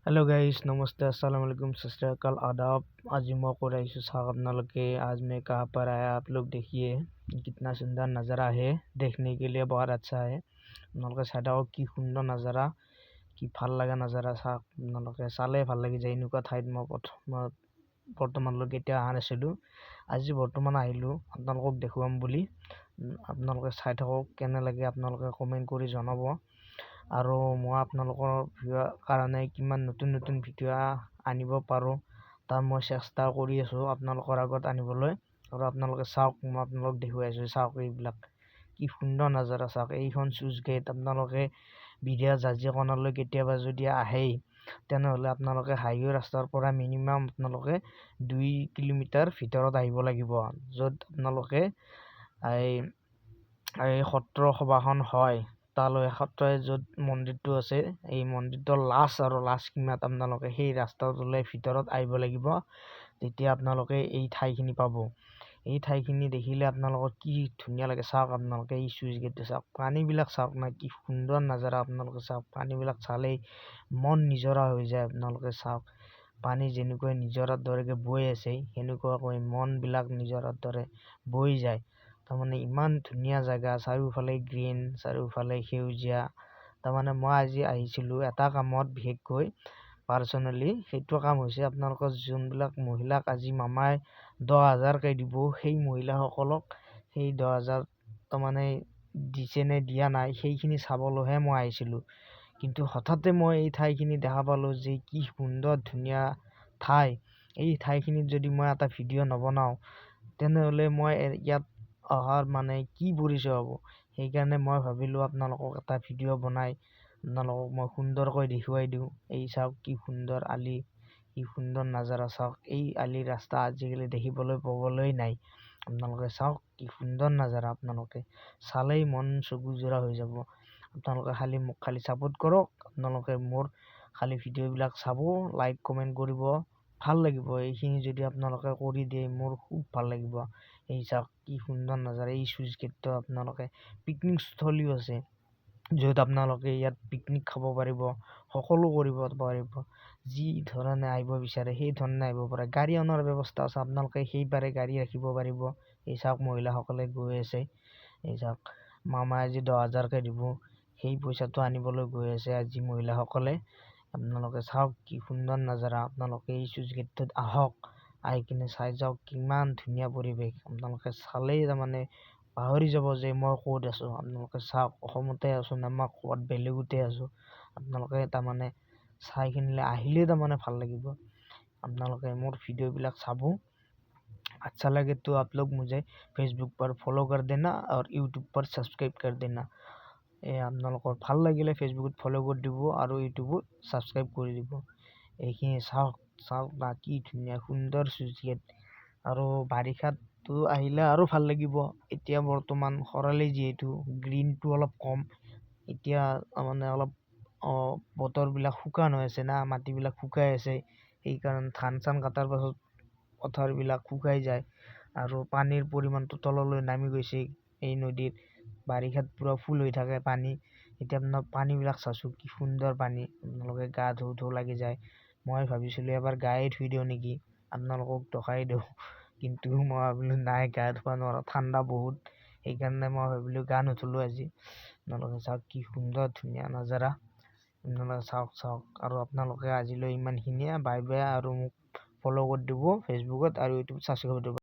Hello guys, नमस्ते, अस्सलाम वालेकुम, सत श्री अकाल, आदाब। आज मैं को रही साहब अपना के आज मैं कहाँ पर आया, आप लोग देखिए कितना सुंदर नज़ारा है। देखने के लिए बहुत अच्छा है। আপোনালোকে চাই থাকক কি সুন্দৰ নজাৰা, কি ভাল লগা নজাৰা। চাওক, আপোনালোকে চালে ভাল লাগি যায়। এনেকুৱা ঠাইত মই বৰ্তমানলৈকে কেতিয়া অহা নাছিলোঁ। আজি বৰ্তমান আহিলোঁ আপোনালোকক দেখুৱাম বুলি। আপোনালোকে চাই থাকক, কেনে লাগে আপোনালোকে কমেণ্ট কৰি জনাব। আৰু মই আপোনালোকৰ কাৰণে কিমান নতুন নতুন ভিডিঅ' আনিব পাৰোঁ তাৰ মই চেষ্টা কৰি আছোঁ আপোনালোকৰ আগত আনিবলৈ। আৰু আপোনালোকে চাওক, মই আপোনালোকক দেখুৱাইছোঁ। চাওক, এইবিলাক কি সুন্দৰ নজাৰা। চাওক, এইখন চুইচ গেট। আপোনালোকে বিৰিয়া জাজিকণালৈ কেতিয়াবা যদি আহেই, তেনেহ'লে আপোনালোকে হাইৱে ৰাস্তাৰ পৰা মিনিমাম আপোনালোকে 2 কিলোমিটাৰ ভিতৰত আহিব লাগিব, য'ত আপোনালোকে এই সত্ৰ সভাখন হয়। তালৈ সত্ৰই য'ত মন্দিৰটো আছে, এই মন্দিৰটোৰ লাষ্ট সীমাত আপোনালোকে সেই ৰাস্তাটোলৈ ভিতৰত আহিব লাগিব। তেতিয়া আপোনালোকে এই ঠাইখিনি পাব। এই ঠাইখিনি দেখিলে আপোনালোকৰ কি ধুনীয়া লাগে। চাওক, আপোনালোকে এই চুইচ গেটটো চাওক, পানীবিলাক চাওক না, কি সুন্দৰ নজাৰা। আপোনালোকে চাওক, পানীবিলাক চালেই মন নিজৰা হৈ যায়। আপোনালোকে চাওক, পানী যেনেকৈ নিজৰাৰ দৰেকে বৈ আছে, সেনেকুৱাকৈ মনবিলাক নিজৰাৰ দৰে বৈ যায়। তাৰমানে ইমান ধুনীয়া জেগা, চাৰিওফালে গ্ৰীণ, চাৰিওফালে সেউজীয়া। তাৰমানে মই আজি আহিছিলোঁ এটা কামত, বিশেষকৈ পাৰ্চনেলি। সেইটো কাম হৈছে আপোনালোকৰ যোনবিলাক মহিলাক আজি মামাই 10,000কৈ দিব, সেই মহিলাসকলক সেই 10,000 তাৰমানে দিছে নে দিয়া নাই, সেইখিনি চাবলৈহে মই আহিছিলোঁ। কিন্তু হঠাতে মই এই ঠাইখিনি দেখা পালোঁ যে কি সুন্দৰ ধুনীয়া ঠাই। এই ঠাইখিনিত যদি মই এটা ভিডিঅ' নবনাওঁ, তেনেহ'লে মই ইয়াত অহাৰ মানে কি পৰিচয় হ'ব। সেইকাৰণে মই ভাবিলোঁ আপোনালোকক এটা ভিডিঅ' বনাই আপোনালোকক মই সুন্দৰকৈ দেখুৱাই দিওঁ। এই চাওক, কি সুন্দৰ আলি, কি সুন্দৰ নজাৰা। চাওক, এই আলি ৰাস্তা আজিকালি দেখিবলৈ পাবলৈ নাই। আপোনালোকে চাওক, কি সুন্দৰ নজাৰা। আপোনালোকে চালেই মন চকুযোৰা হৈ যাব। আপোনালোকে মোক খালি ছাপোৰ্ট কৰক। আপোনালোকে মোৰ খালি ভিডিঅ'বিলাক চাব, লাইক কমেণ্ট কৰিব, ভাল লাগিব। এইখিনি যদি আপোনালোকে কৰি দিয়ে, মোৰ খুব ভাল লাগিব। এই চাওক, কি সুন্দৰ নজাৰা। এই চুইচ গেটটো আপোনালোকে পিকনিক স্থলীও আছে, য'ত আপোনালোকে ইয়াত পিকনিক খাব পাৰিব, সকলো কৰিব পাৰিব। যি ধৰণে আহিব বিচাৰে সেই ধৰণে আহিব পাৰে। গাড়ী অনাৰ ব্যৱস্থা আছে, আপোনালোকে সেইবাৰে গাড়ী ৰাখিব পাৰিব। এই চাওক, মহিলাসকলে গৈ আছে। এই চাওক, মামাই আজি 10,000কৈ দিব, সেই পইচাটো আনিবলৈ গৈ আছে আজি মহিলাসকলে। আপোনালোকে চাওক, কি সুন্দৰ নজাৰা। আপোনালোকে এই চুইচ গেটটোত আহক, আহি কিনে চাই যাওক, কিমান ধুনীয়া পৰিৱেশ। আপোনালোকে চালেই তাৰমানে পাহৰি যাব যে মই ক'ত আছোঁ। আপোনালোকে চাওক, অসমতে আছোঁ নে মই ক'ত বেলেগতে আছোঁ। আপোনালোকে তাৰমানে চাই কিনিলে আহিলেই তাৰমানে ভাল লাগিব। আপোনালোকে মোৰ ভিডিঅ'বিলাক চাব। अच्छा लगे तो आप लोग मुझे फेसबुक पर फॉलो कर देना और यूट्यूब पर सब्सक्राइब कर देना। আপোনালোকৰ ভাল লাগিলে ফেচবুকত ফ'ল' কৰি দিব আৰু ইউটিউবত ছাবস্ক্ৰাইব কৰি দিব। এইখিনি চাওক না, কি ধুনীয়া সুন্দৰ চুইচ গেট। আৰু বাৰিষাতো আহিলে আৰু ভাল লাগিব। এতিয়া বৰ্তমান খৰালি, যিহেতু গ্ৰীণটো অলপ কম। এতিয়া মানে অলপ বতৰবিলাক শুকান হৈ আছে না, মাটিবিলাক শুকাই আছে। সেইকাৰণে ধান চান কটাৰ পাছত পথাৰবিলাক শুকাই যায় আৰু পানীৰ পৰিমাণটো তললৈ নামি গৈছে। এই নদীত বাৰিষাত পূৰা ফুল হৈ থাকে পানী। এতিয়া আপোনাৰ পানীবিলাক চাইছোঁ, কি সুন্দৰ পানী। আপোনালোকে গা ধুও লাগি যায়। মই ভাবিছিলোঁ এবাৰ গায়ে ধুই দিওঁ নেকি, আপোনালোকক দেখাই দিওঁ। কিন্তু মই ভাবিলোঁ নাই, গা ধুব নোৱাৰোঁ, ঠাণ্ডা বহুত। সেইকাৰণে মই ভাবিলোঁ গা নুধুলোঁ আজি। আপোনালোকে চাওক, কি সুন্দৰ ধুনীয়া নজাৰা। আপোনালোকে চাওক। আৰু আপোনালোকে আজিলৈ ইমানখিনিয়ে। Bye bye. আৰু মোক ফ'ল' কৰি দিব ফেচবুকত আৰু ইউটিউবত ছাবস্ক্ৰাইব কৰি দিব।